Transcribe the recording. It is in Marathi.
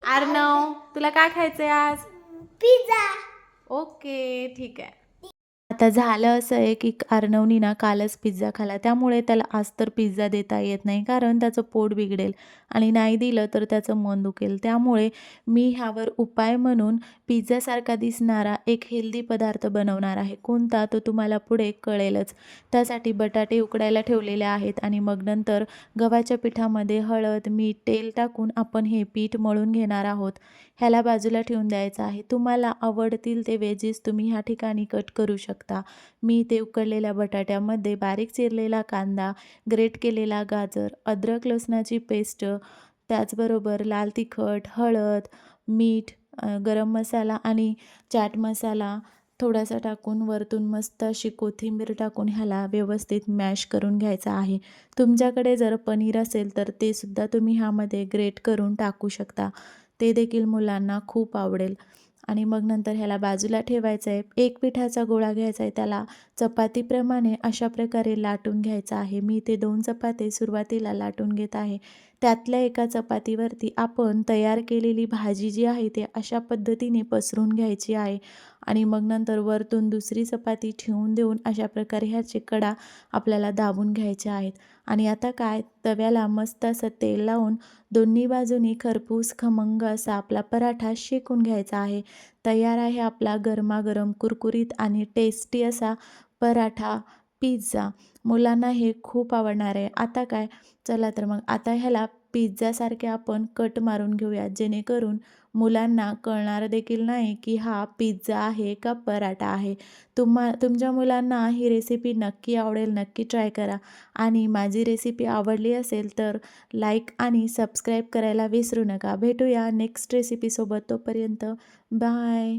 आर्नव, तुला काय खायचंय आज? पिझ्झा. ओके, ठीक आहे. आता झालं असं आहे की अर्णवनी ना कालच पिझ्झा खाल्ला, त्यामुळे त्याला आज तर पिझ्झा देता येत नाही, कारण त्याचं पोट बिघडेल आणि नाही दिलं तर त्याचं मन दुखेल. त्यामुळे मी ह्यावर उपाय म्हणून पिझ्झासारखा दिसणारा एक हेल्दी पदार्थ बनवणार आहे. कोणता तो तुम्हाला पुढे कळेलच. त्यासाठी बटाटे उकडायला ठेवलेले आहेत आणि मग नंतर गव्हाच्या पिठामध्ये हळद, मीठ, तेल टाकून आपण हे पीठ मळून घेणार आहोत. ह्याला बाजूला ठेवून द्यायचं आहे. तुम्हाला आवडतील ते व्हेजीस तुम्ही ह्या ठिकाणी कट करू शकता. मी ते उकडलेल्या बटाट्यामध्ये बारीक चिरलेला कांदा, ग्रेट केलेला गाजर, अद्रक लसणाची पेस्ट, त्याचबरोबर लाल तिखट, हळद, मीठ, गरम मसाला आणि चाट मसाला थोडासा टाकून वरतून मस्त अशी कोथिंबीर टाकून ह्याला व्यवस्थित मॅश करून घ्यायचा आहे. तुमच्याकडे जर पनीर असेल तर ते सुद्धा तुम्ही ह्यामध्ये ग्रेट करून टाकू शकता. ते देखील मुलांना खूप आवडेल. आणि मग नंतर ह्याला बाजूला ठेवायचं आहे. एक पिठाचा गोळा घ्यायचा आहे, त्याला चपातीप्रमाणे अशा प्रकारे लाटून घ्यायचा आहे. मी ते 2 चपाती सुरुवातीला लाटून घेत आहे. त्यातल्या एका चपातीवरती आपण तयार केलेली भाजी जी आहे ते अशा पद्धतीने पसरून घ्यायची आहे आणि मग नंतर वरतून दुसरी चपाती ठेवून देऊन अशा प्रकारे ह्याचे कडा आपल्याला दाबून घ्यायच्या आहेत. आणि आता काय, तव्याला मस्त असं तेल लावून दोन्ही बाजूनी खरपूस खमंग असा आपला पराठा शेकून घ्यायचा आहे. तयार आहे आपला गरमागरम कुरकुरीत आणि टेस्टी असा पराठा पिझ्झा. मुलांना हे खूप आवडणार आहे. आता काय, चला तर मग आता ह्याला पिझ्झासारखे आपण कट मारून घेऊया, जेणेकरून मुलांना कळणार देखील नाही की हा पिझ्झा आहे का पराठा आहे. तुमच्या मुलांना ही रेसिपी नक्की आवडेल, नक्की ट्राय करा. आणि माझी रेसिपी आवडली असेल तर लाईक आणि सबस्क्राईब करायला विसरू नका. भेटूया नेक्स्ट रेसिपीसोबत. तोपर्यंत बाय.